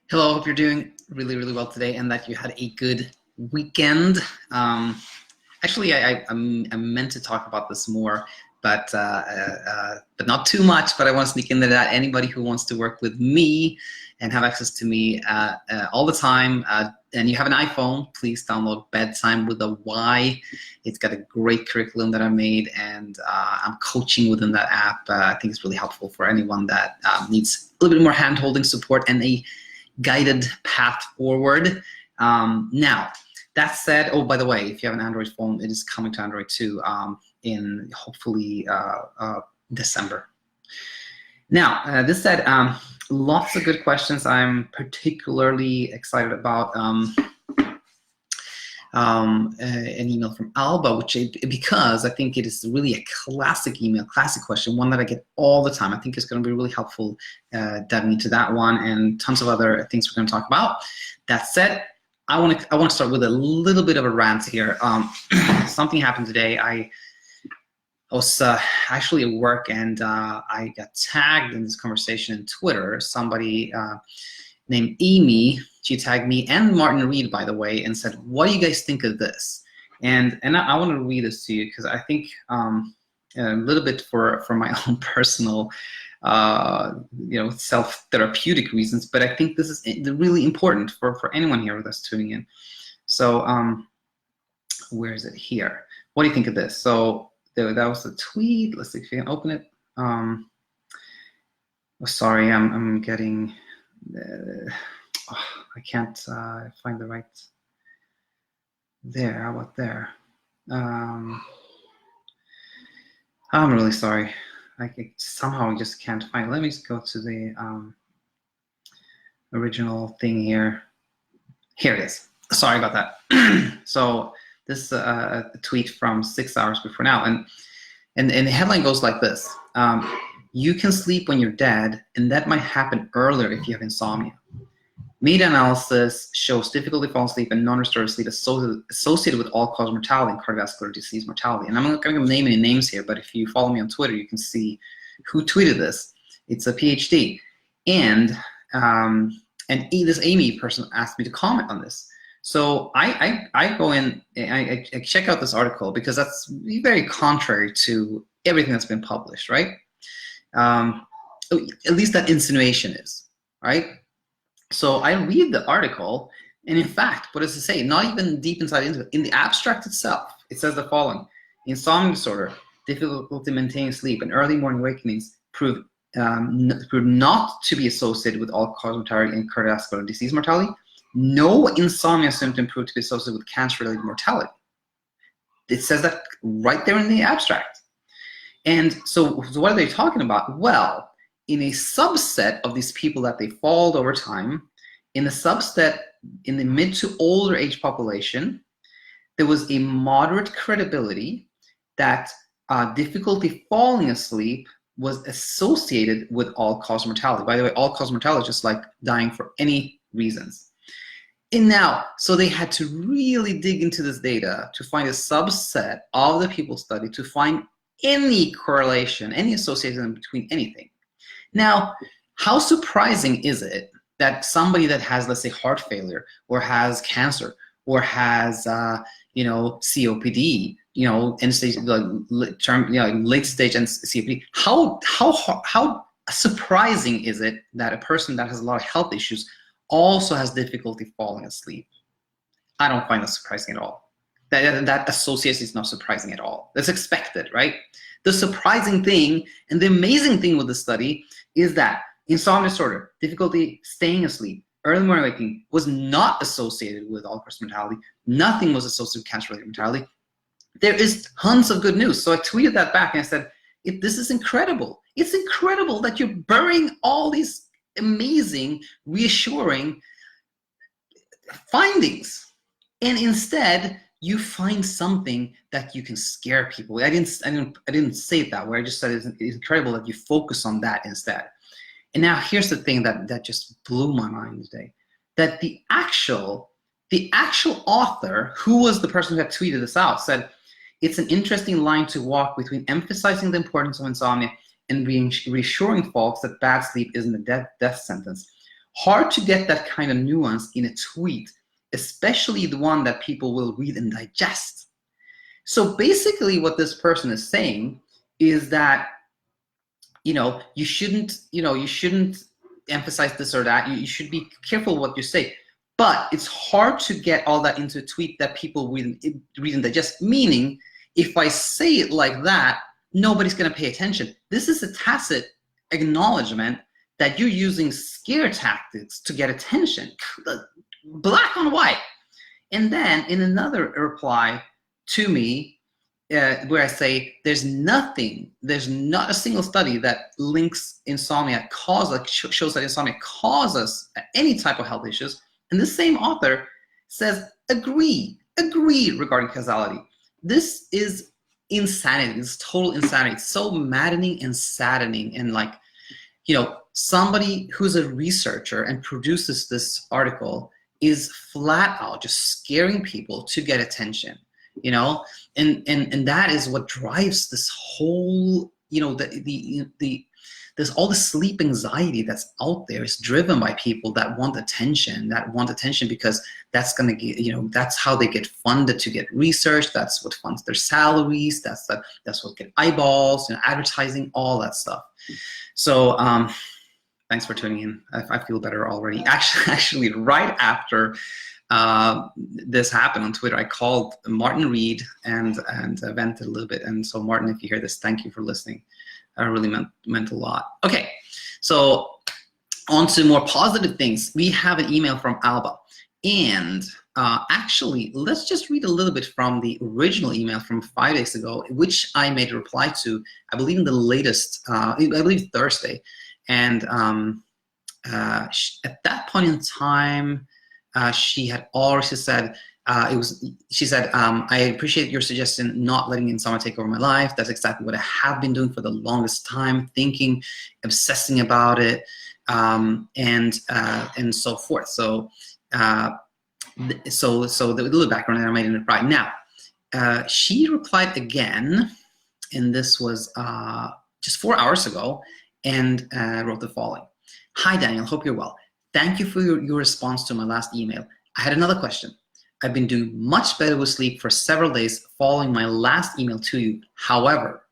Hello, hope you're doing really well today and that you had a good weekend. Actually, I meant to talk about this more, but not too much. But I want to sneak into that. Anybody who wants to work with me and have access to me all the time, and you have an iPhone, please download Bedtime with a Y. It's got a great curriculum that I made, and I'm coaching within that app. I think it's really helpful for anyone that needs a little bit more hand-holding support and a guided path forward. Now, that said, oh, by the way, if you have an Android phone, it is coming to Android too in hopefully December. Now, this said, lots of good questions. I'm particularly excited about an email from Alba, because I think it is really a classic email, classic question, one that I get all the time. I think it's going to be really helpful diving into that one and tons of other things we're going to talk about. That said, I want to start with a little bit of a rant here. Something happened today. I was actually at work, and I got tagged in this conversation in Twitter. Somebody named Amy, she tagged me and Martin Reed, by the way, and said, "What do you guys think of this?" And I want to read this to you because I think a little bit for my own personal self-therapeutic reasons, but I think this is really important for anyone here that's tuning in. So where is it here? What do you think of this? So that was the tweet. Let's see if you can open it. Oh, sorry, I'm getting I can't find the right there. How about there? I'm really sorry. Somehow I just can't find it. Let me just go to the original thing here. Here it is. Sorry about that. So this is a tweet from 6 hours before now, and the headline goes like this: you can sleep when you're dead, and that might happen earlier if you have insomnia. Meta-analysis shows difficulty falling asleep and non-restorative sleep associated with all-cause mortality and cardiovascular disease mortality. And I'm not going to name any names here, but if you follow me on Twitter, you can see who tweeted this. It's a PhD. And this Amy person asked me to comment on this. So I go in and I check out this article because that's very contrary to everything that's been published, right? At least that insinuation is, right? So I read the article, and in fact, what does it say? Not even deep inside into it. In the abstract itself, it says the following: insomnia disorder, difficulty maintaining sleep, and early morning awakenings prove not to be associated with all-cause mortality and cardiovascular disease mortality. No insomnia symptom proved to be associated with cancer-related mortality. It says that right there in the abstract. And so what are they talking about? Well, in a subset of these people that they followed over time, in a subset in the mid to older age population, there was a moderate credibility that difficulty falling asleep was associated with all-cause mortality. By the way, all-cause mortality is just like dying for any reasons. And now, so they had to really dig into this data to find a subset of the people studied to find any correlation, any association between anything. Now, how surprising is it that somebody that has, let's say, heart failure, or has cancer, or has, COPD, end stage, late stage and COPD, how surprising is it that a person that has a lot of health issues also has difficulty falling asleep? I don't find that surprising at all. That association is not surprising at all. That's expected, right? The surprising thing and the amazing thing with the study is that insomnia disorder, difficulty staying asleep, early morning waking was not associated with all-cause mortality. Nothing was associated with cancer-related mortality. There is tons of good news. So I tweeted that back and I said, this is incredible. It's incredible that you're burying all these amazing, reassuring findings. And instead, you find something that you can scare people. I didn't say it that way. I just said it's incredible that you focus on that instead. And now here's the thing that just blew my mind today: that the actual author, who was the person who had tweeted this out, said it's an interesting line to walk between emphasizing the importance of insomnia and reassuring folks that bad sleep isn't a death sentence. Hard to get that kind of nuance in a tweet, especially the one that people will read and digest. So basically what this person is saying is that, you shouldn't emphasize this or that. You should be careful what you say. But it's hard to get all that into a tweet that people read and digest, meaning if I say it like that, nobody's going to pay attention. This is a tacit acknowledgement that you're using scare tactics to get attention, black on white. And then in another reply to me, where I say there's not a single study that links insomnia shows that insomnia causes any type of health issues. And the same author says, agree regarding causality. This is insanity. It's total insanity. It's so maddening and saddening. And somebody who's a researcher and produces this article is flat out just scaring people to get attention, and that is what drives this whole, there's all the sleep anxiety that's out there is driven by people that want attention because that's going to get, that's how they get funded to get research. That's what funds their salaries. That's what get eyeballs, advertising, all that stuff. So thanks for tuning in. I feel better already. Actually, right after this happened on Twitter, I called Martin Reed and vented a little bit. And so Martin, if you hear this, thank you for listening. Really meant a lot. Okay, so on to more positive things. We have an email from Alba. And actually, let's just read a little bit from the original email from 5 days ago, which I made a reply to, I believe in the latest, I believe Thursday. And at that point in time, she had already said, she said, I appreciate your suggestion not letting insomnia take over my life. That's exactly what I have been doing for the longest time, thinking, obsessing about it, and so forth. So the little background that I made in reply. Now, she replied again, and this was just 4 hours ago, and wrote the following. Hi, Daniel, hope you're well. Thank you for your response to my last email. I had another question. I've been doing much better with sleep for several days following my last email to you. However,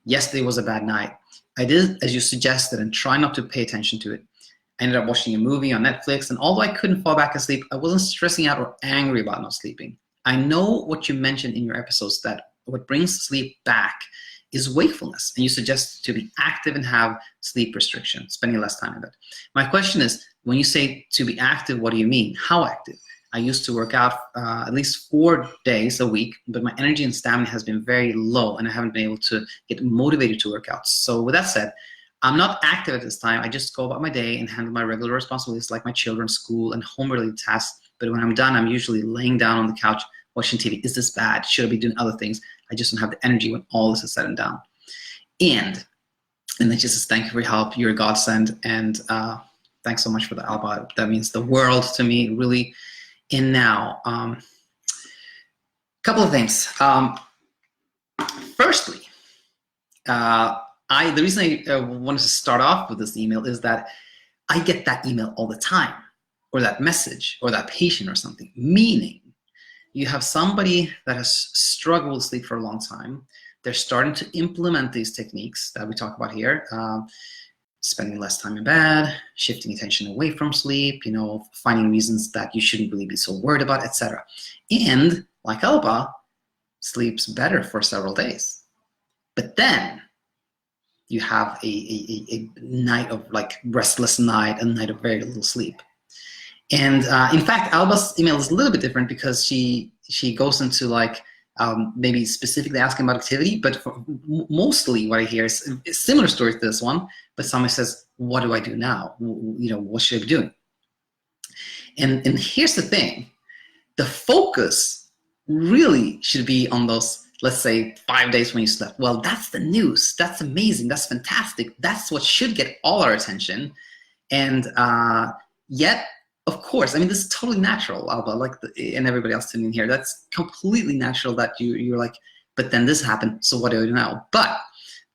yesterday was a bad night. I did as you suggested and try not to pay attention to it. I ended up watching a movie on Netflix, and although I couldn't fall back asleep, I wasn't stressing out or angry about not sleeping. I know what you mentioned in your episodes, that what brings sleep back is wakefulness, and you suggest to be active and have sleep restriction, spending less time in bed. My question is, when you say to be active, what do you mean? How active? I used to work out at least 4 days a week, but my energy and stamina has been very low, and I haven't been able to get motivated to work out. So with that said, I'm not active at this time. I just go about my day and handle my regular responsibilities like my children's school and home-related tasks. But when I'm done, I'm usually laying down on the couch watching TV. Is this bad? Should I be doing other things? I just don't have the energy when all this is said and done. And then she says, thank you for your help. You're a godsend. And thanks so much for the Alba. That means the world to me, really. And now, couple of things. Firstly, the reason I wanted to start off with this email is that I get that email all the time, or that message, or that patient or something, meaning you have somebody that has struggled with sleep for a long time. They're starting to implement these techniques that we talk about here, spending less time in bed, shifting attention away from sleep, finding reasons that you shouldn't really be so worried about, etc. And like Alba, sleeps better for several days. But then you have a night of restless night, a night of very little sleep. And in fact, Alba's email is a little bit different because she goes into maybe specifically asking about activity, but mostly what I hear is a similar story to this one, but somebody says, what do I do now? What should I be doing? And here's the thing, the focus really should be on those, let's say, 5 days when you slept. Well, that's the news. That's amazing. That's fantastic. That's what should get all our attention. And yet, of course, I mean, this is totally natural, Alba, and everybody else tuning in here. That's completely natural that you're like, but then this happened, so what do I do now? But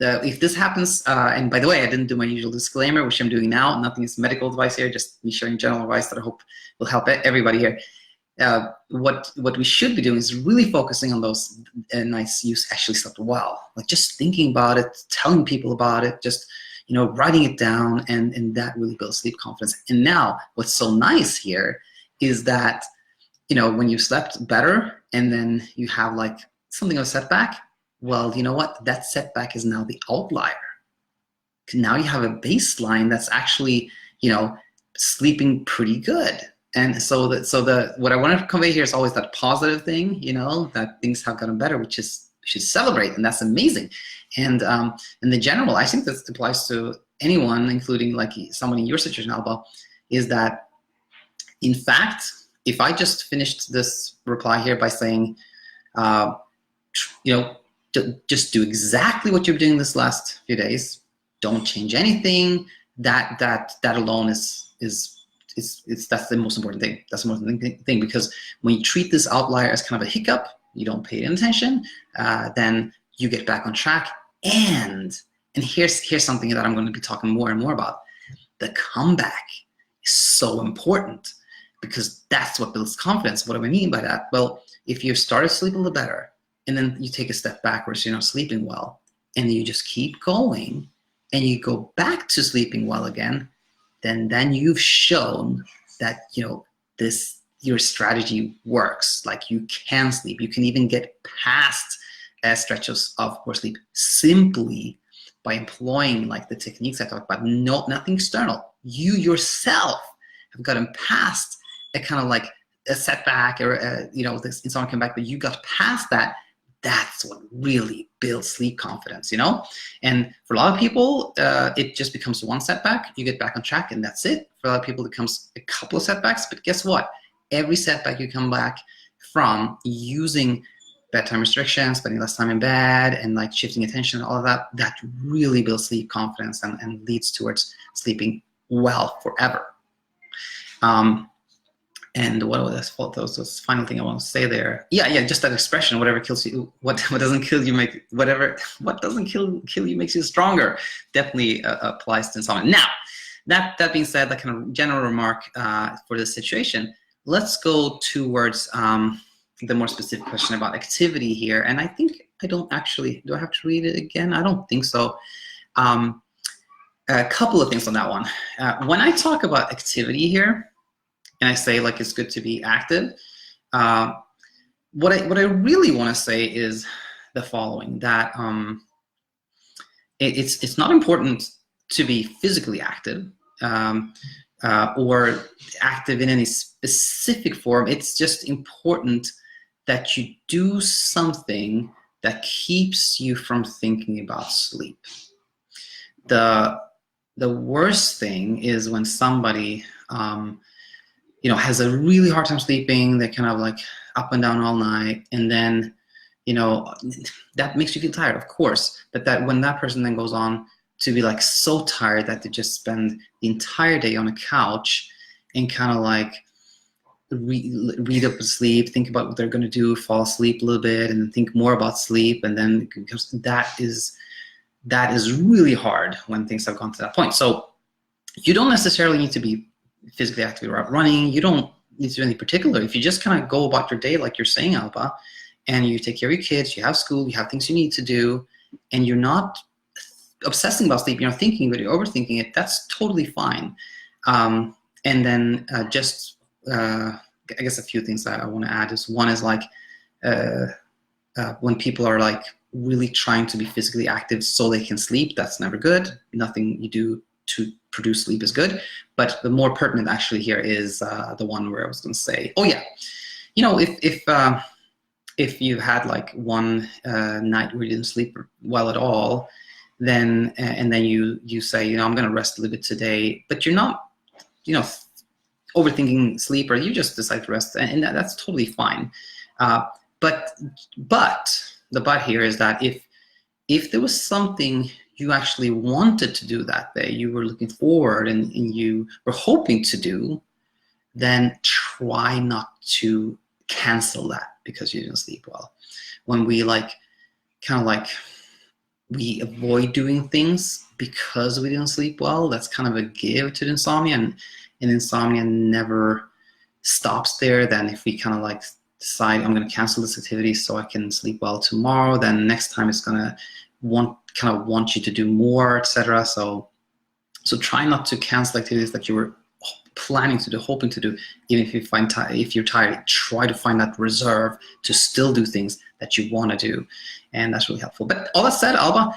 if this happens, and by the way, I didn't do my usual disclaimer, which I'm doing now. Nothing is medical advice here, just me sharing general advice that I hope will help everybody here. What we should be doing is really focusing on those nights you actually slept well. Like just thinking about it, telling people about it, just writing it down, and that really builds sleep confidence. And now, what's so nice here is that when you slept better and then you have like something of a setback, well, you know what? That setback is now the outlier. Now you have a baseline that's actually, sleeping pretty good. And so what I want to convey here is always that positive thing, that things have gotten better, which is we should celebrate, and that's amazing. And in the general, I think this applies to anyone, including like someone in your situation, Alba, is that in fact, if I just finished this reply here by saying, just do exactly what you're doing this last few days, don't change anything. That alone is that's the most important thing. That's the most important thing, because when you treat this outlier as kind of a hiccup, you don't pay attention, then you get back on track. And here's something that I'm going to be talking more and more about. The comeback is so important, because that's what builds confidence. What do I mean by that? Well, if you started sleeping a little better, and then you take a step backwards, you're not sleeping well, and you just keep going, and you go back to sleeping well again, then you've shown that your strategy works. Like you can sleep. You can even get past stretches of poor sleep simply by employing like the techniques I talked about. Nothing external. You yourself have gotten past a kind of like a setback or this insomnia come back, but you got past that. That's what really builds sleep confidence, And for a lot of people, it just becomes one setback. You get back on track, and that's it. For a lot of people, it becomes a couple of setbacks. But guess what? Every setback you come back from using bedtime restrictions, spending less time in bed, and like shifting attention and all of that, that really builds sleep confidence and leads towards sleeping well forever. And what was those final thing I want to say there? Yeah, just that expression, whatever kills you, what doesn't kill you what doesn't kill you makes you stronger, definitely applies to insomnia. Now, that being said, that kind of general remark for this situation, let's go towards the more specific question about activity here. And I think do I have to read it again? I don't think so. A couple of things on that one. When I talk about activity here, and I say like it's good to be active, what I really want to say is the following: that it's not important to be physically active or active in any specific form. It's just important that you do something that keeps you from thinking about sleep. The worst thing is when somebody has a really hard time sleeping. They're kind of like up and down all night, and then that makes you feel tired, of course. But that when that person then goes on to be like so tired that they just spend the entire day on a couch and kind of like read up to sleep, think about what they're going to do, fall asleep a little bit, and think more about sleep, and then that is really hard when things have gone to that point. So you don't necessarily need to be physically active or out running. You don't need to do anything particular. If you just kind of go about your day like you're saying, Alba, and you take care of your kids, you have school, you have things you need to do, and you're not obsessing about sleep, you're not thinking, but you're overthinking it, that's totally fine. And then I guess a few things that I want to add is, one is like when people are like really trying to be physically active so they can sleep, that's never good. Nothing you do to produce sleep is good. But the more pertinent actually here is the one where I was going to say, oh yeah, if you've had like one night where you didn't sleep well at all, then and then you say, I'm going to rest a little bit today, but you're not, overthinking sleep, or you just decide to rest, and that's totally fine. But the but here is that if there was something you actually wanted to do that day, you were looking forward and you were hoping to do, then try not to cancel that because you didn't sleep well. When we we avoid doing things because we didn't sleep well. That's kind of a give to the insomnia, and insomnia never stops there. Then if we kind of like decide I'm going to cancel this activity so I can sleep well tomorrow, then next time it's going to want you to do more, etc. So try not to cancel activities that you were planning to do, hoping to do. Even if if you're tired, try to find that reserve to still do things that you want to do, and that's really helpful. But all that said, Alba,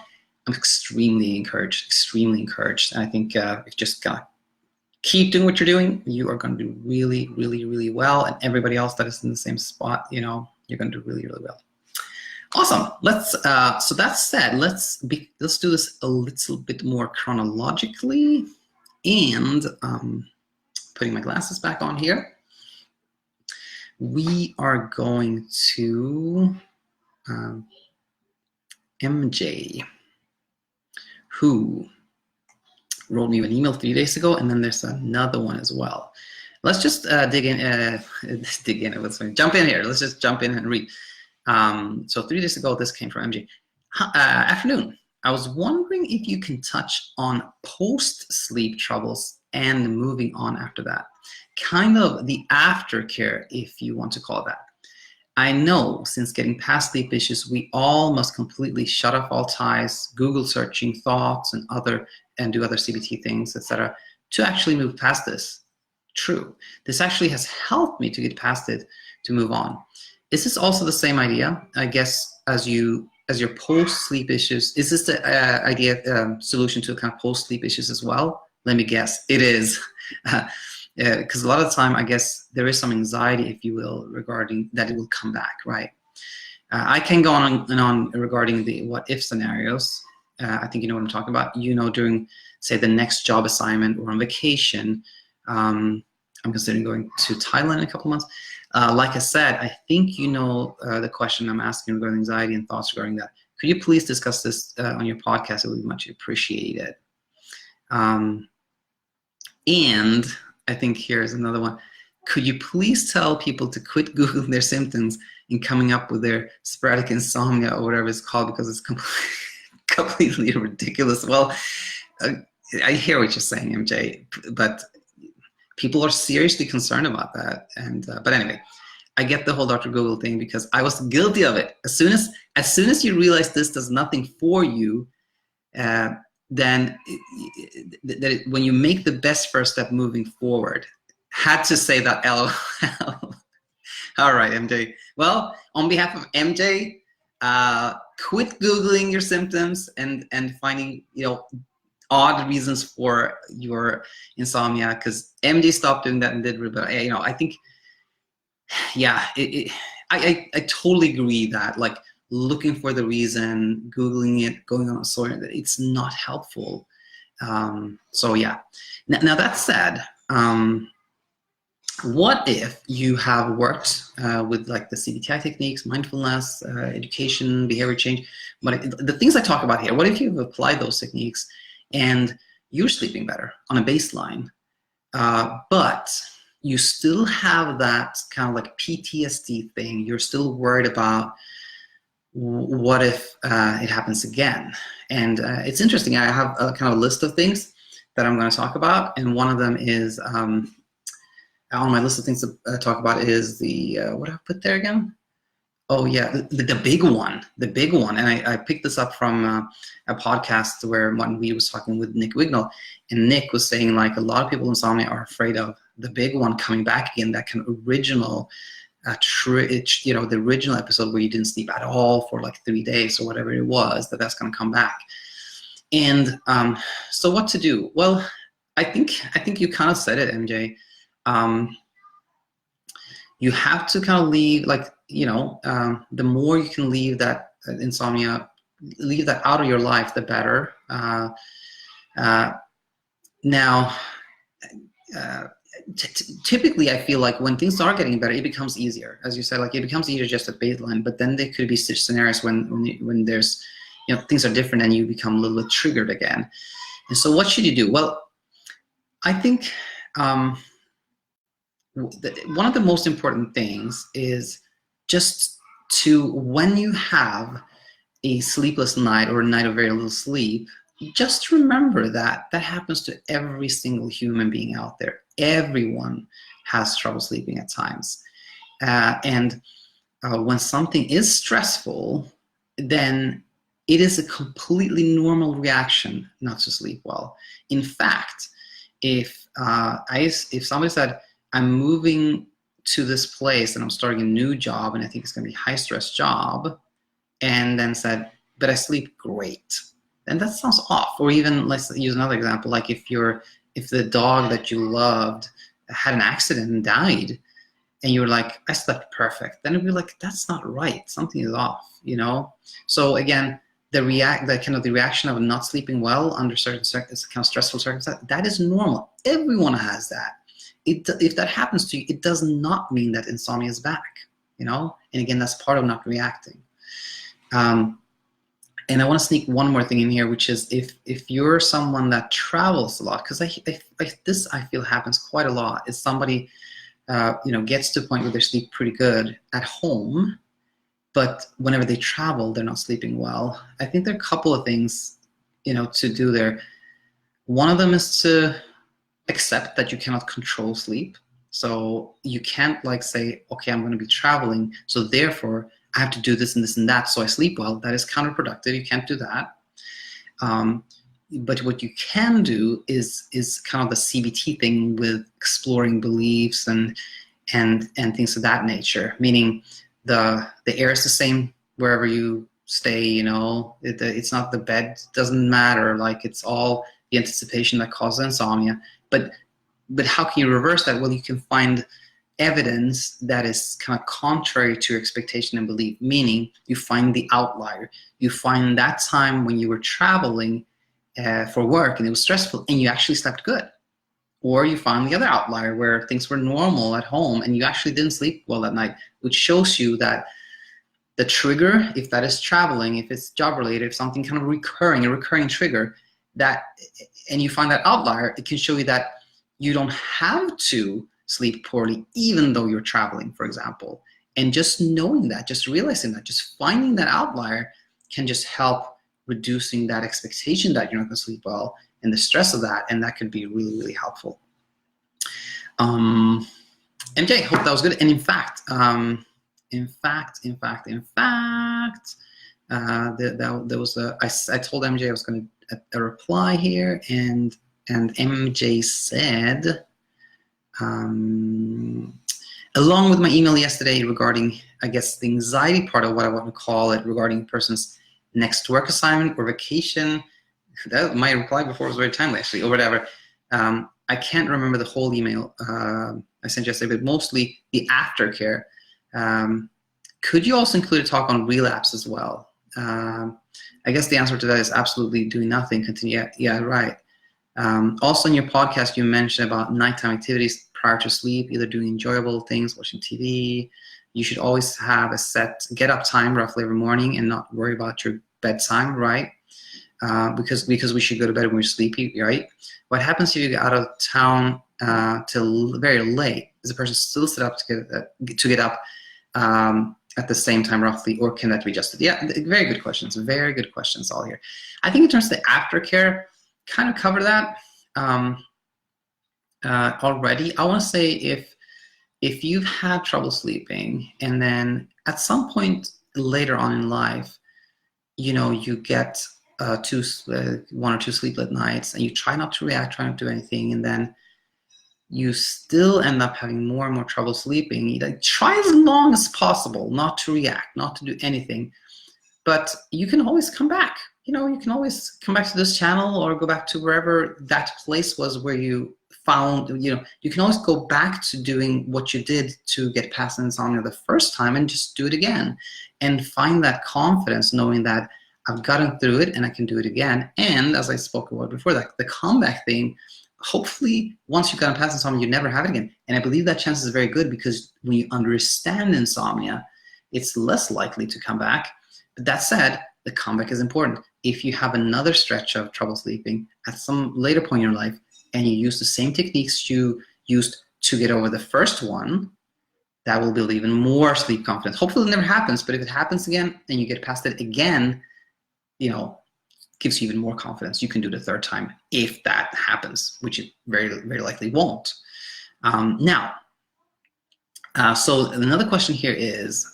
I'm extremely encouraged, and I think if you just gotta keep doing what you're doing, you are going to do really, really, really well, and everybody else that is in the same spot, you're going to do really, really well. Awesome. Let's. So that said, let's do this a little bit more chronologically, and putting my glasses back on here. We are going to MJ, who wrote me an email 3 days ago, and then there's another one as well. Let's just dig in. Let's jump in here. Let's just jump in and read. So 3 days ago, this came from MJ. Afternoon. I was wondering if you can touch on post-sleep troubles and moving on after that. Kind of the aftercare, if you want to call it that. I know since getting past sleep issues, we all must completely shut off all ties, Google searching thoughts and do other CBT things, etc., to actually move past this. True. This actually has helped me to get past it, to move on. Is this also the same idea, I guess, as your post-sleep issues? Is this the solution to kind of post-sleep issues as well? Let me guess, it is. Because a lot of the time, I guess, there is some anxiety, if you will, regarding that it will come back, right? I can go on and on regarding the what-if scenarios. I think you know what I'm talking about. During, say, the next job assignment or on vacation, I'm considering going to Thailand in a couple months. Like I said, I think the question I'm asking regarding anxiety and thoughts regarding that. Could you please discuss this on your podcast? It would be much appreciated. And I think here's another one. Could you please tell people to quit Googling their symptoms and coming up with their sporadic insomnia or whatever it's called, because it's completely ridiculous. Well, I hear what you're saying, MJ, but people are seriously concerned about that. And but anyway, I get the whole Dr. Google thing because I was guilty of it. As soon as you realize this does nothing for you, then when you make the best first step moving forward, had to say that LOL. All right, MJ. Well, on behalf of MJ, quit Googling your symptoms and finding odd reasons for your insomnia, because MJ stopped doing that and did. But I think, yeah, I totally agree that like looking for the reason, Googling it, going on a story, it's not helpful. So yeah. Now that said, what if you have worked with like the CBTI techniques, mindfulness, education, behavior change, but the things I talk about here, what if you've applied those techniques and you're sleeping better on a baseline, but you still have that kind of like PTSD thing, you're still worried about what if it happens again? And it's interesting, I have a kind of a list of things that I'm going to talk about, and one of them is, on my list of things to talk about is the, what did I put there again? Oh yeah, the big one, and I picked this up from a podcast where Martin Weed was talking with Nick Wignall, and Nick was saying like a lot of people with insomnia are afraid of the big one coming back again, that kind of original, the original episode where you didn't sleep at all for like 3 days or whatever it was, that's going to come back. And so what to do? Well, I think you kind of said it, MJ. You have to kind of leave, like, the more you can leave that insomnia, leave that out of your life, the better. Now, typically I feel like when things are getting better, it becomes easier. As you said, like it becomes easier just at baseline, but then there could be such scenarios when there's, things are different and you become a little bit triggered again. And so what should you do? Well, I think one of the most important things is just to, when you have a sleepless night or a night of very little sleep, just remember that that happens to every single human being out there. Everyone has trouble sleeping at times. And when something is stressful, then it is a completely normal reaction not to sleep well. In fact, if somebody said, I'm moving to this place and I'm starting a new job and I think it's going to be a high stress job, and then said, but I sleep great, then that sounds off. Or even, let's use another example, like if the dog that you loved had an accident and died, and you were like, I slept perfect, then it'd be like, that's not right. Something is off, you know? So again, the reaction of not sleeping well under certain circumstances, kind of stressful circumstances, that is normal. Everyone has that. If that happens to you, it does not mean that insomnia is back, you know? And again, that's part of not reacting. And I want to sneak one more thing in here, which is if you're someone that travels a lot, because this I feel happens quite a lot, is somebody gets to a point where they sleep pretty good at home, but whenever they travel, they're not sleeping well. I think there are a couple of things, to do there. One of them is to accept that you cannot control sleep. So you can't say, okay, I'm going to be traveling, so therefore I have to do this and this and that so I sleep well. That is counterproductive. You can't do that. But what you can do is kind of the CBT thing with exploring beliefs and things of that nature. Meaning the air is the same wherever you stay. It's not the bed. Doesn't matter. It's all the anticipation that causes insomnia. But how can you reverse that? Well, you can find evidence that is kind of contrary to your expectation and belief, meaning you find the outlier. You find that time when you were traveling for work and it was stressful and you actually slept good. Or you find the other outlier where things were normal at home and you actually didn't sleep well that night, which shows you that the trigger, if that is traveling, if it's job related, if something kind of a recurring trigger, and you find that outlier, it can show you that you don't have to sleep poorly even though you're traveling, for example. And just knowing that, just realizing that, just finding that outlier can just help reducing that expectation that you're not going to sleep well and the stress of that, and that could be really, really helpful. MJ, hope that was good. And in fact, there was I told MJ I was going to a reply here, and MJ said, along with my email yesterday regarding, I guess, the anxiety part of what I want to call it regarding a person's next work assignment or vacation. That my reply before was very timely, actually, or whatever. I can't remember the whole email I sent yesterday, but mostly the aftercare. Could you also include a talk on relapse as well? I guess the answer to that is absolutely doing nothing. Continue. Yeah, right. Also in your podcast, you mentioned about nighttime activities prior to sleep, either doing enjoyable things, watching TV. You should always have a set get-up time roughly every morning and not worry about your bedtime, right? Because we should go to bed when we're sleepy, right? What happens if you get out of town till very late? Is the person still set up to get up at the same time roughly, or can that be adjusted? Yeah, very good questions. Very good questions all here. I think in terms of the aftercare, kind of cover that already. I want to say if you've had trouble sleeping and then at some point later on in life, you get 1 or 2 sleepless nights and you try not to react, try not to do anything, and then you still end up having more and more trouble sleeping. Try as long as possible not to react, not to do anything, but you can always come back. You can always come back to this channel or go back to wherever that place was where you found, you can always go back to doing what you did to get past insomnia the first time and just do it again and find that confidence knowing that I've gotten through it and I can do it again. And as I spoke about before, that the comeback thing, hopefully once you've gotten past insomnia, you never have it again. And I believe that chance is very good because when you understand insomnia, it's less likely to come back. But that said, the comeback is important. If you have another stretch of trouble sleeping at some later point in your life and you use the same techniques you used to get over the first one, that will build even more sleep confidence. Hopefully it never happens, but if it happens again and you get past it again, gives you even more confidence. You can do the third time if that happens, which it very, very likely won't. So another question here is,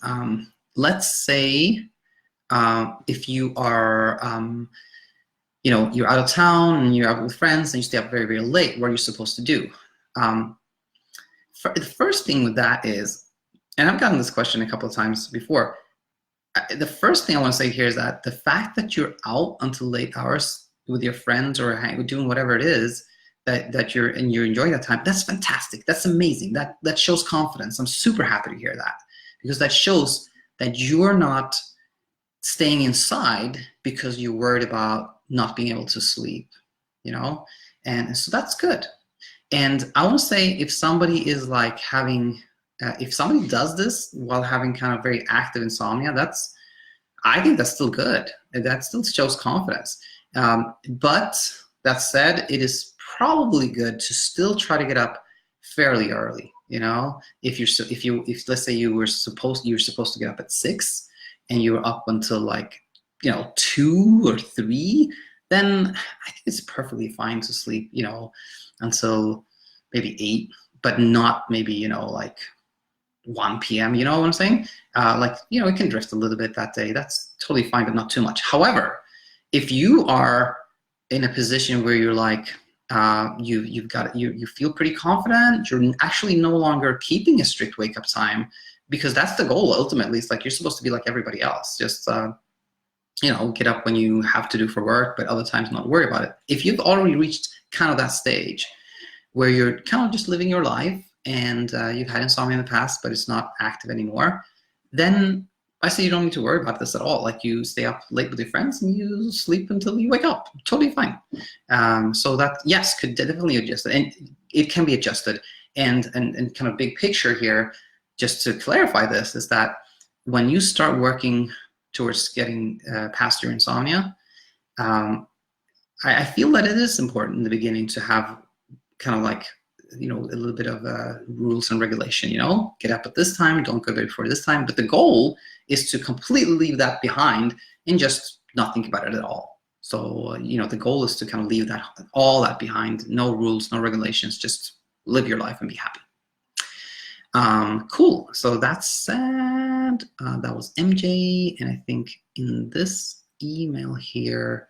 let's say if you are, you're out of town and you're out with friends and you stay up very, very late, what are you supposed to do? The first thing with that is, and I've gotten this question a couple of times before, the first thing I want to say here is that the fact that you're out until late hours with your friends or doing whatever it is that you're enjoying that time, that's fantastic. That's amazing. That shows confidence. I'm super happy to hear that, because that shows that you're not staying inside because you're worried about not being able to sleep, and so that's good. And I want to say, if somebody is like having, if somebody does this while having kind of very active insomnia, I think that's still good. That still shows confidence. But that said, it is probably good to still try to get up fairly early. If let's say you're supposed to get up at 6 and you're up until like 2 or 3, then I think it's perfectly fine to sleep until maybe 8, but not maybe like 1 p.m. You know what I'm saying? It can drift a little bit that day. That's totally fine, but not too much. However, if you are in a position where you're like, you feel pretty confident, you're actually no longer keeping a strict wake up time, because that's the goal ultimately. It's like you're supposed to be like everybody else, just get up when you have to do for work, but other times not worry about it. If you've already reached kind of that stage where you're kind of just living your life and you've had insomnia in the past, but it's not active anymore, then I say you don't need to worry about this at all. Like, you stay up late with your friends and you sleep until you wake up. Totally fine. So that, yes, could definitely adjust it. And it can be adjusted. And kind of big picture here, just to clarify this, is that when you start working towards getting past your insomnia, I feel that it is important in the beginning to have kind of like, a little bit of rules and regulation, get up at this time, don't go before this time. But the goal is to completely leave that behind and just not think about it at all. So, the goal is to kind of leave all that behind. No rules, no regulations, just live your life and be happy. Cool. So that's sad. That was MJ. And I think in this email here,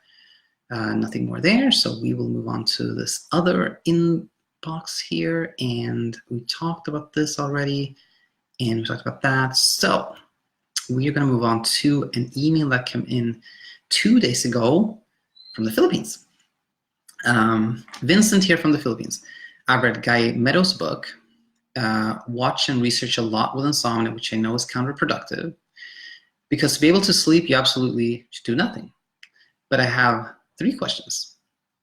nothing more there. So we will move on to this other inbox here. And we talked about this already. And we talked about that. So we are going to move on to an email that came in 2 days ago from the Philippines. Vincent here from the Philippines. I've read Guy Meadows' book, watch and research a lot with insomnia, which I know is counterproductive, because to be able to sleep, you absolutely should do nothing. But I have 3 questions.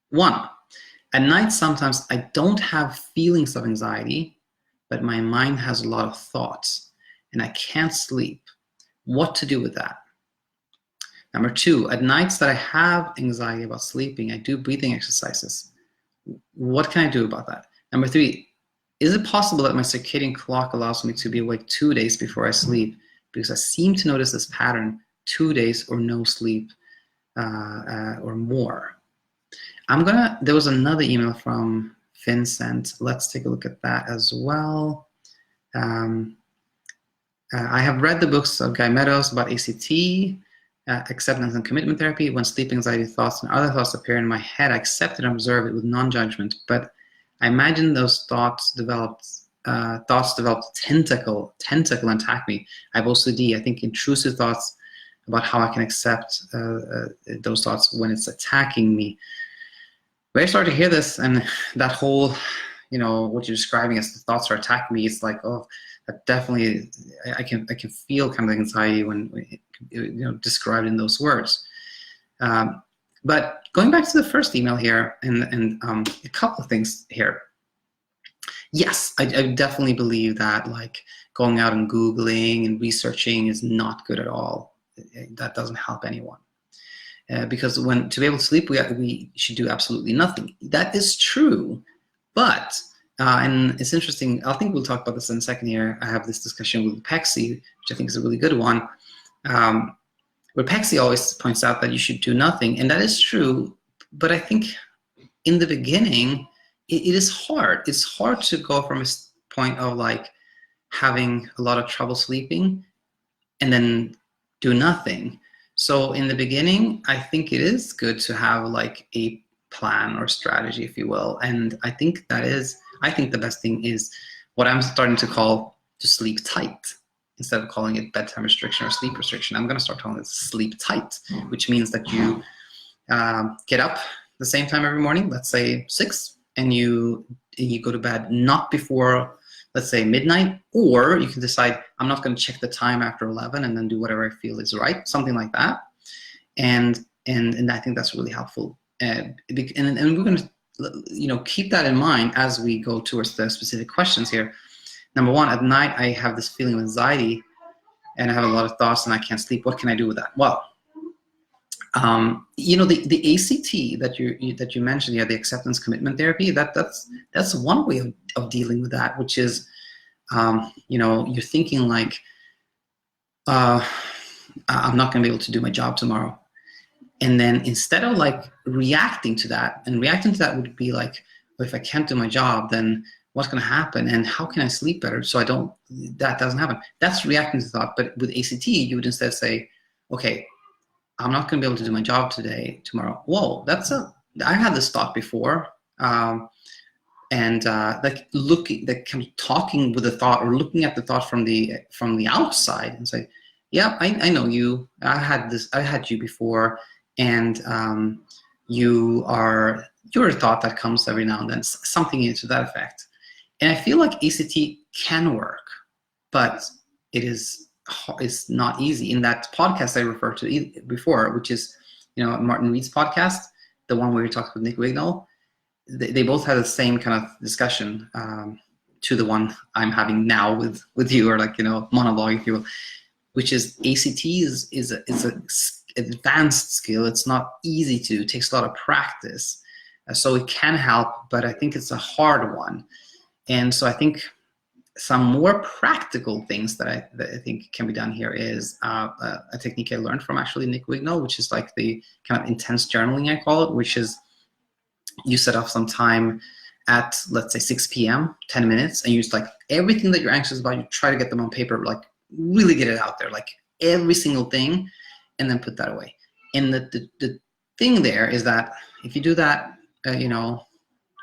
1, at night, sometimes I don't have feelings of anxiety, but my mind has a lot of thoughts and I can't sleep. What to do with that? Number 2, at nights that I have anxiety about sleeping, I do breathing exercises. What can I do about that? Number 3, is it possible that my circadian clock allows me to be awake 2 days before I sleep? Because I seem to notice this pattern, 2 days or no sleep or more. There was another email from Vincent. Let's take a look at that as well. I have read the books of Guy Meadows about ACT, acceptance and commitment therapy. When sleep anxiety thoughts and other thoughts appear in my head, I accept and observe it with non-judgment. But I imagine those thoughts developed tentacle and attack me. I have OCD. I think intrusive thoughts about how I can accept those thoughts when it's attacking me. Very sorry to hear this, and that whole, what you're describing as the thoughts are attacking me. It's like, oh, that definitely, I can feel kind of the anxiety when described in those words. But going back to the first email here, and a couple of things here. Yes, I definitely believe that like going out and Googling and researching is not good at all. That doesn't help anyone. Because to be able to sleep, we should do absolutely nothing. That is true, but and it's interesting. I think we'll talk about this in a second here. I have this discussion with Pexi, which I think is a really good one. Pexi always points out that you should do nothing, and that is true. But I think in the beginning, it is hard. It's hard to go from a point of like having a lot of trouble sleeping and then do nothing. So in the beginning, I think it is good to have like a plan or strategy, if you will. And I think the best thing is what I'm starting to call to sleep tight. Instead of calling it bedtime restriction or sleep restriction, I'm going to start calling it sleep tight, which means that you get up the same time every morning, let's say 6, and you go to bed not before, let's say, midnight, or you can decide I'm not going to check the time after 11 and then do whatever I feel is right, something like that. And I think that's really helpful. And we're going to keep that in mind as we go towards the specific questions here. Number one, at night I have this feeling of anxiety and I have a lot of thoughts and I can't sleep. What can I do with that? Well, the ACT that you mentioned, the acceptance commitment therapy, that's one way of dealing with that, which is, you're thinking like, I'm not going to be able to do my job tomorrow. And then instead of like reacting to that would be like, well, if I can't do my job, then what's going to happen and how can I sleep better so that doesn't happen. That's reacting to thought. But with ACT, you would instead say, okay, I'm not going to be able to do my job tomorrow. Whoa, I had this thought before. Talking with the thought or looking at the thought from the outside and say, yeah, I know you. I had you before, and you're a thought that comes every now and then, something to that effect. And I feel like ACT can work, but it's not easy. In that podcast I referred to before, which is Martin Reed's podcast, the one where we talked with Nick Wignall, they both had the same kind of discussion to the one I'm having now with you, or like monologue, if you will, which is ACT is an advanced skill. It's not easy to do. It takes a lot of practice, so it can help, but I think it's a hard one. And so I think some more practical things that I think can be done here is a technique I learned from actually Nick Wignall, which is like the kind of intense journaling, I call it, which is you set off some time at, let's say, 6 p.m., 10 minutes, and you just like everything that you're anxious about, you try to get them on paper, like really get it out there, like every single thing, and then put that away. And the thing there is that if you do that,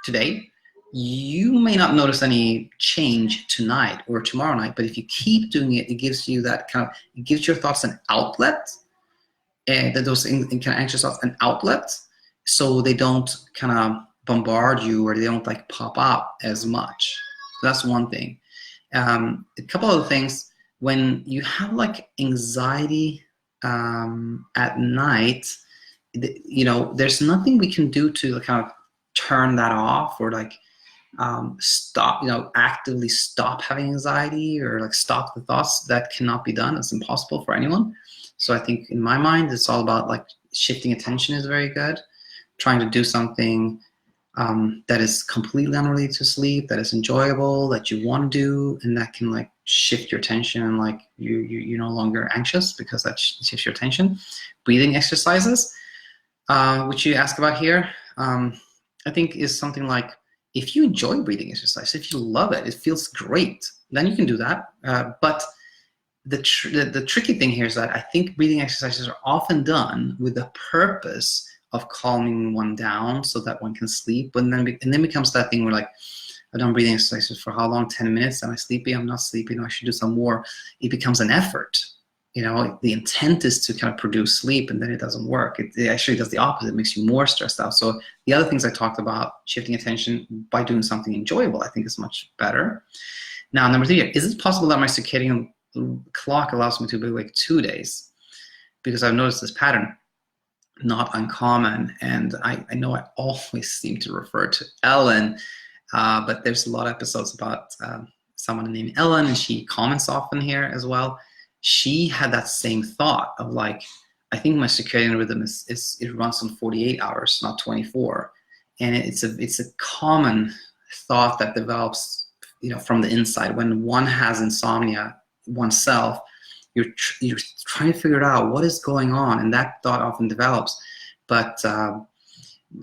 today, you may not notice any change tonight or tomorrow night, but if you keep doing it, it gives you it gives your thoughts an outlet, and those kind of anxious thoughts an outlet, so they don't kind of bombard you or they don't like pop up as much. So that's one thing. A couple other things, when you have like anxiety at night, there's nothing we can do to kind of turn that off or like stop, actively stop having anxiety or like stop the thoughts. That cannot be done. It's impossible for anyone. So I think in my mind, it's all about like shifting attention is very good. Trying to do something that is completely unrelated to sleep, that is enjoyable, that you want to do, and that can like shift your attention, and like you're no longer anxious because that shifts your attention. Breathing exercises, which you ask about here, I think is something like, if you enjoy breathing exercise, if you love it, it feels great, then you can do that. But the tricky thing here is that I think breathing exercises are often done with the purpose of calming one down so that one can sleep. And then becomes that thing where like, I've done breathing exercises for how long? 10 minutes. Am I sleepy? I'm not sleepy. No, I should do some more. It becomes an effort. The intent is to kind of produce sleep, and then it doesn't work. It actually does the opposite. It makes you more stressed out. So the other things I talked about, shifting attention by doing something enjoyable, I think is much better. Now, number 3, is it possible that my circadian clock allows me to be awake 2 days? Because I've noticed this pattern, not uncommon. And I know I always seem to refer to Ellen, but there's a lot of episodes about someone named Ellen, and she comments often here as well. She had that same thought of like, I think my circadian rhythm it runs on 48 hours, not 24. And it's a common thought that develops, from the inside when one has insomnia oneself. you're trying to figure out what is going on, and that thought often develops. But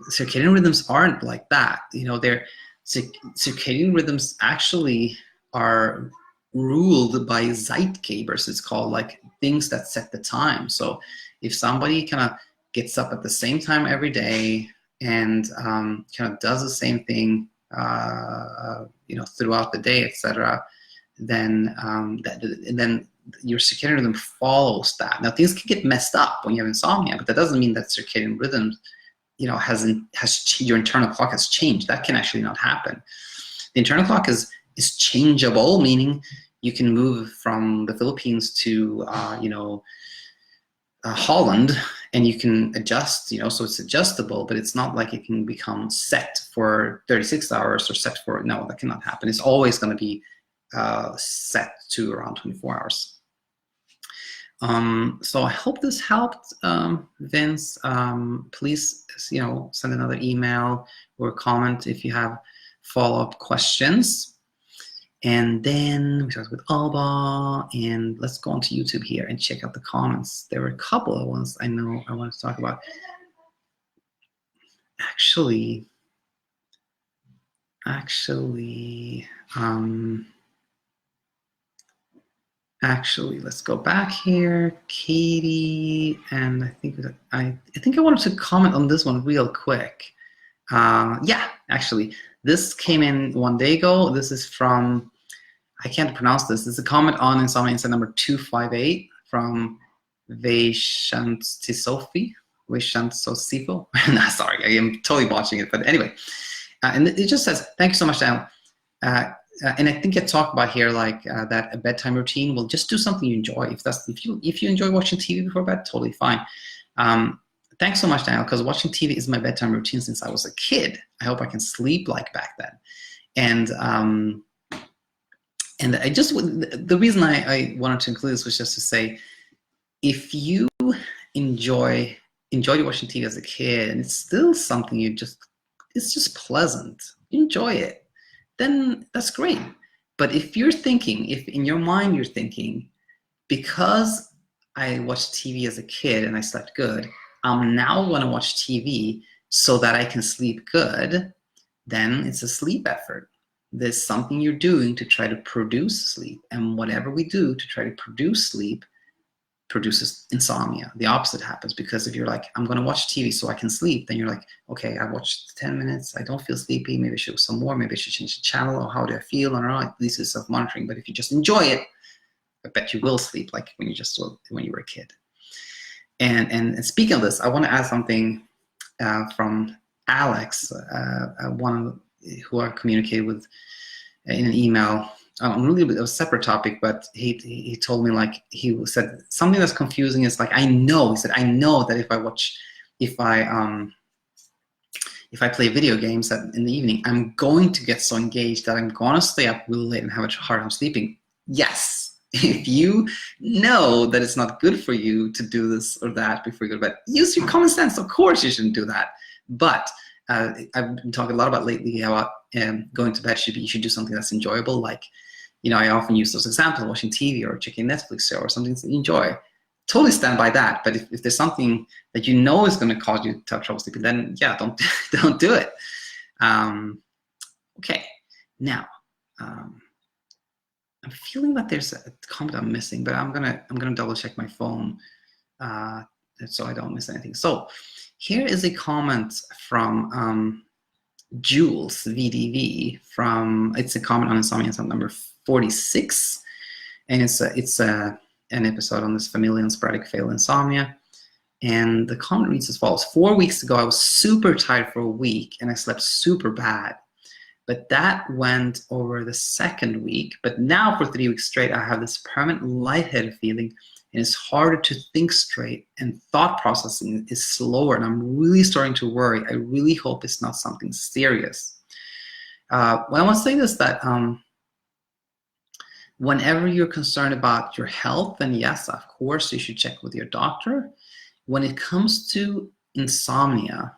circadian rhythms aren't like that. You know, they're circadian rhythms actually are ruled by Zeitgebers. It's called, like things that set the time. So if somebody kind of gets up at the same time every day and kind of does the same thing, you know, throughout the day, etc., then then your circadian rhythm follows that. Now things can get messed up when you have insomnia, but that doesn't mean that circadian rhythm, you know, your internal clock has changed. That can actually not happen. The internal clock is changeable, meaning you can move from the Philippines to you know, Holland, and you can adjust, you know, so it's adjustable, but it's not like it can become set for 36 hours or set for, no, that cannot happen. It's always going to be set to around 24 hours. So I hope this helped, Vince. Please, you know, send another email or comment if you have follow-up questions. And then we start with Alba, and let's go onto YouTube here and check out the comments. There were a couple of ones I know I wanted to talk about. Actually, let's go back here. Katie, and I think I wanted to comment on this one real quick. Yeah, actually, this came in one day ago. This is from, I can't pronounce this. It's a comment on Insomnia Insight number 258 from Weiszsantosify. Nah, sorry, I am totally botching it. But anyway, and it just says, thank you so much, Daniel. And I think I talked about here, like that a bedtime routine. Well, just do something you enjoy. If you enjoy watching TV before bed, totally fine. Thanks so much, Daniel, because watching TV is my bedtime routine since I was a kid. I hope I can sleep like back then. And I just, the reason I wanted to include this was just to say, if you enjoyed watching TV as a kid and it's still something it's just pleasant, enjoy it, then that's great. But if you're thinking, if in your mind you're thinking, because I watched TV as a kid and I slept good, I'm now going to watch TV so that I can sleep good, then it's a sleep effort. There's something you're doing to try to produce sleep, and whatever we do to try to produce sleep produces insomnia. The opposite happens, because if you're like, I'm going to watch TV so I can sleep, then you're like, okay, I watched 10 minutes, I don't feel sleepy, maybe I should do some more, maybe I should change the channel, or how do I feel? I don't know, this is self-monitoring. But if you just enjoy it, I bet you will sleep like when you were a kid. And speaking of this, I want to add something from Alex, one who I communicated with in an email on really a separate topic, but he told me, like, he said something that's confusing is like, I know that if I play video games in the evening, I'm going to get so engaged that I'm going to stay up really late and have a hard time sleeping. Yes, if you know that it's not good for you to do this or that before you go to bed, use your common sense. Of course you shouldn't do that. But I've been talking a lot about lately about going to bed, you should do something that's enjoyable. Like, you know, I often use those examples, watching TV or checking Netflix show or something that you enjoy. Totally stand by that. But if there's something that you know is going to cause you to have trouble sleeping, then yeah, don't do it. Okay, now I'm feeling that there's a comment I'm missing, but I'm gonna double check my phone so I don't miss anything. So here is a comment from Jules VDV it's a comment on Insomnia number 46, and it's an episode on this familial and sporadic fatal insomnia. And the comment reads as follows: 4 weeks ago, I was super tired for a week and I slept super bad. But that went over the second week. But now for 3 weeks straight, I have this permanent lightheaded feeling, and it's harder to think straight, and thought processing is slower, and I'm really starting to worry. I really hope it's not something serious. Well, I want to say this, that whenever you're concerned about your health, then yes, of course, you should check with your doctor. When it comes to insomnia,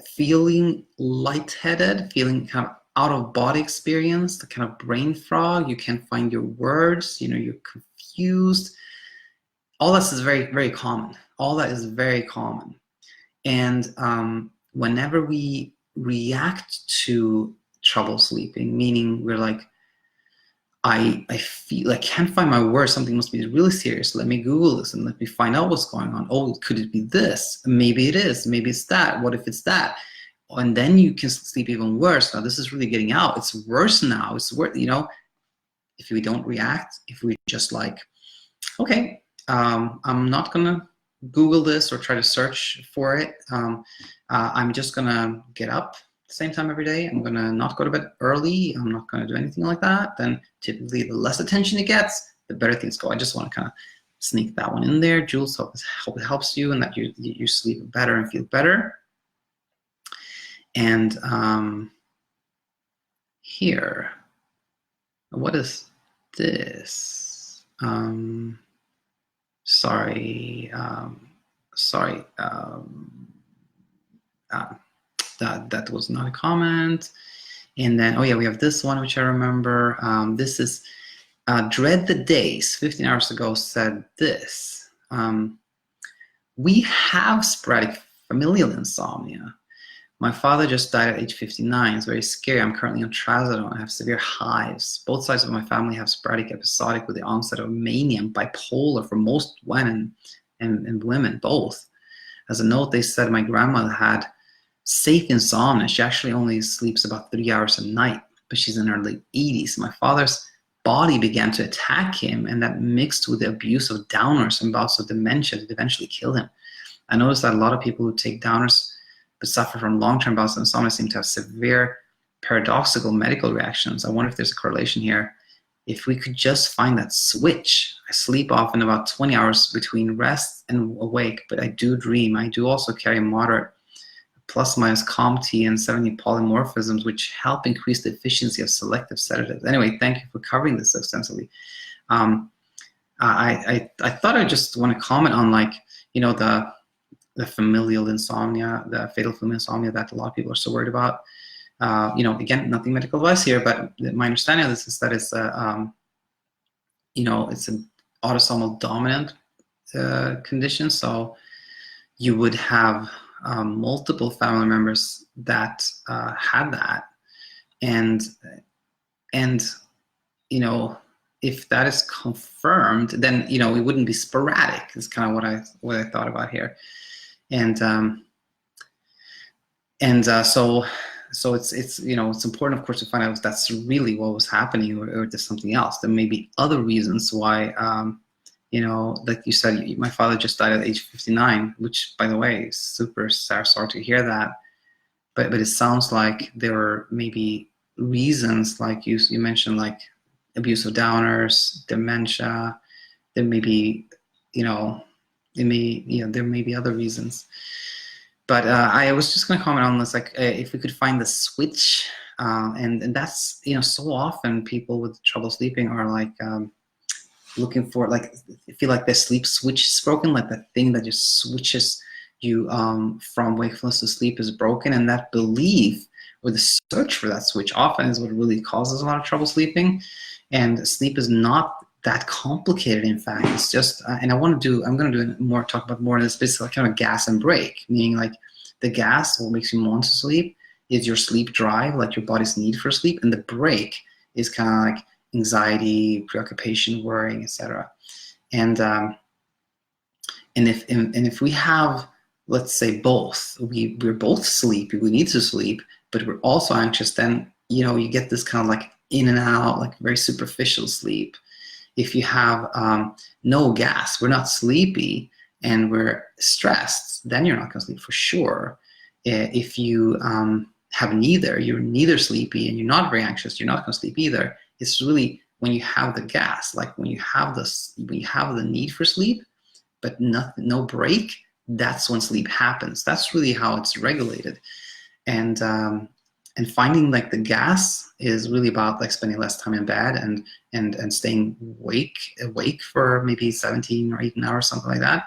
feeling lightheaded, feeling kind of out-of-body experience, the kind of brain fog. You can't find your words. You know, you're confused. All this is very, very common. All that is very common. And whenever we react to trouble sleeping, meaning we're like, I feel I can't find my words, something must be really serious. Let me Google this and let me find out what's going on. Oh, could it be this? Maybe it is. Maybe it's that. What if it's that? And then you can sleep even worse. Now this is really getting out. It's worse now. It's worse, you know, if we don't react, if we just like, okay, I'm not gonna Google this or try to search for it. I'm just gonna get up the same time every day. I'm gonna not go to bed early. I'm not gonna do anything like that. Then typically the less attention it gets, the better things go. I just want to kind of sneak that one in there. Jules, hope it helps you and that you sleep better and feel better. And here, what is this? Sorry. That was not a comment. And then, oh yeah, we have this one, which I remember. This is DreadtheDays, 15 hours ago, said this. We have sporadic familial insomnia. My father just died at age 59. It's very scary. I'm currently on trazodone. I have severe hives. Both sides of my family have sporadic episodic with the onset of mania and bipolar for most women and women, both. As a note, they said my grandmother had safe insomnia. She actually only sleeps about 3 hours a night, but she's in her late 80s. My father's body began to attack him, and that mixed with the abuse of downers and bouts of dementia that eventually killed him. I noticed that a lot of people who take downers but suffer from long-term bouts of insomnia seem to have severe paradoxical medical reactions. I wonder if there's a correlation here. If we could just find that switch. I sleep often about 20 hours between rest and awake, but I do dream. I do also carry moderate plus minus COMT and 70 polymorphisms, which help increase the efficiency of selective sedatives. Anyway, thank you for covering this so extensively. I thought I just want to comment on, like, you know, the familial insomnia, the fatal familial insomnia that a lot of people are so worried about. You know, again, nothing medical advice here, but my understanding of this is that it's you know, it's an autosomal dominant condition. So you would have multiple family members that had that, and you know, if that is confirmed, then, you know, it wouldn't be sporadic. Is kind of what I thought about here. And so it's you know, it's important, of course, to find out if that's really what was happening, or if there's something else. There may be other reasons why, you know, like you said, my father just died at age 59, which, by the way, is super sorry to hear that. But it sounds like there were maybe reasons, like you mentioned, like abuse of downers, dementia. There may be, you know, there may be other reasons. But I was just going to comment on this, like, if we could find the switch, and that's, you know, so often people with trouble sleeping are like looking for, like, feel like their sleep switch is broken, like that thing that just switches you from wakefulness to sleep is broken, and that belief or the search for that switch often is what really causes a lot of trouble sleeping. And sleep is not that complicated. In fact, it's just, and I'm going to talk about more of this, but it's like kind of gas and brake, meaning like the gas, what makes you want to sleep, is your sleep drive, like your body's need for sleep, and the brake is kind of like anxiety, preoccupation, worrying, etc. And if we have, let's say, both, we're both sleepy, we need to sleep, but we're also anxious, then, you know, you get this kind of like in and out, like very superficial sleep. If you have no gas, we're not sleepy, and we're stressed, then you're not going to sleep for sure. If you have neither, you're neither sleepy and you're not very anxious, you're not going to sleep either. It's really when you have the gas, like when you have the need for sleep, but no break, that's when sleep happens. That's really how it's regulated. And finding like the gas is really about like spending less time in bed and staying awake for maybe 17 or 18 hours, something like that.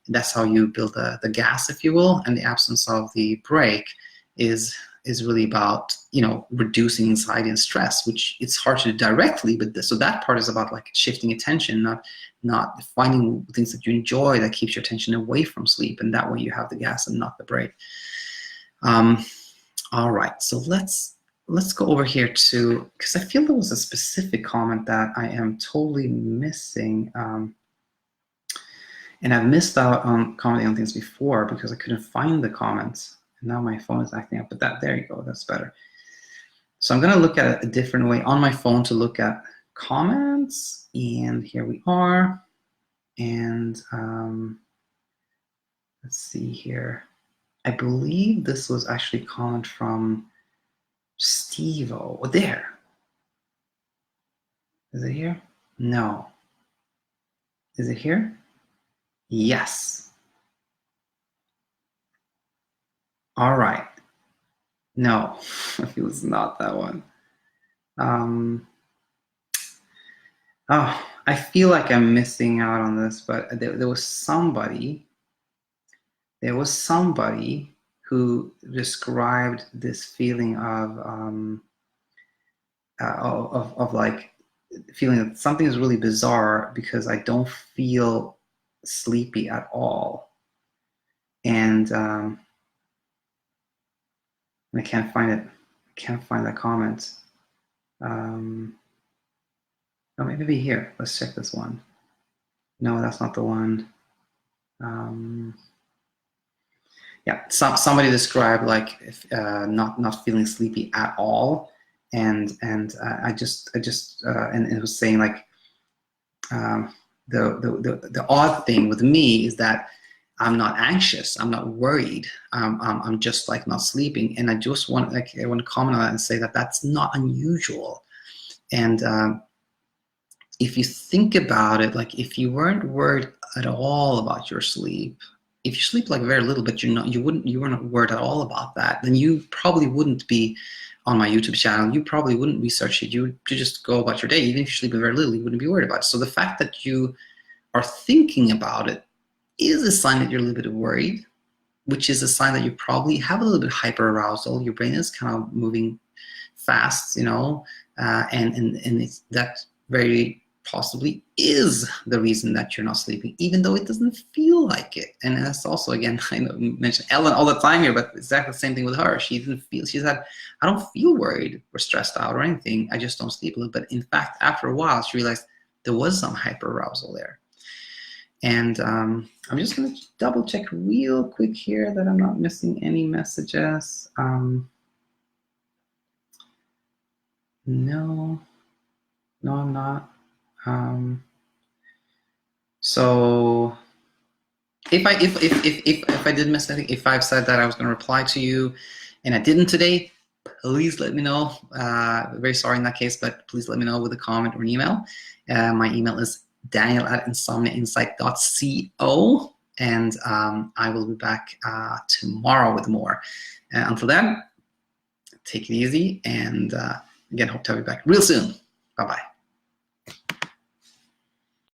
And that's how you build the gas, if you will. And the absence of the break is is really about, you know, reducing anxiety and stress, which it's hard to do directly, but so that part is about like shifting attention, not finding things that you enjoy that keeps your attention away from sleep, and that way you have the gas and not the brake. All right, so let's go over here to, because I feel there was a specific comment that I am totally missing. And I've missed out on commenting on things before because I couldn't find the comments. And now my phone is acting up, but there you go, that's better. So I'm gonna look at a different way on my phone to look at comments. And here we are. And let's see here. I believe this was actually a comment from Steve-O. Oh, there. Is it here? No. Is it here? Yes. All right. No, it was not that one. Oh, I feel like I'm missing out on this, but there was somebody who described this feeling of like feeling that something is really bizarre because I don't feel sleepy at all, and I can't find it. I can't find that comment. Oh, maybe here. Let's check this one. No, that's not the one. Yeah, somebody described like not feeling sleepy at all, and I just and it was saying like the odd thing with me is that I'm not anxious, I'm not worried, I'm just like not sleeping, and I just want I want to comment on that and say that that's not unusual. And if you think about it, like if you weren't worried at all about your sleep, if you sleep like very little, but you were not worried at all about that, then you probably wouldn't be on my YouTube channel. You probably wouldn't research it. You would just go about your day. Even if you sleep very little, you wouldn't be worried about it. So the fact that you are thinking about it is a sign that you're a little bit worried, which is a sign that you probably have a little bit hyperarousal. Your brain is kind of moving fast, you know, and it's, that very possibly is the reason that you're not sleeping, even though it doesn't feel like it. And that's also, again, I know I mention Ellen all the time here, but exactly the same thing with her. She didn't feel, she said, I don't feel worried or stressed out or anything. I just don't sleep a little bit. In fact, after a while, she realized there was some hyperarousal there. And I'm just going to double check real quick here that I'm not missing any messages. No, I'm not. So if I did miss anything, if I've said that I was going to reply to you and I didn't today, please let me know. Very sorry in that case, but please let me know with a comment or an email. My email is daniel@insomniainsight.co, and I will be back tomorrow with more. Until then, take it easy, and again, hope to have you back real soon. Bye-bye.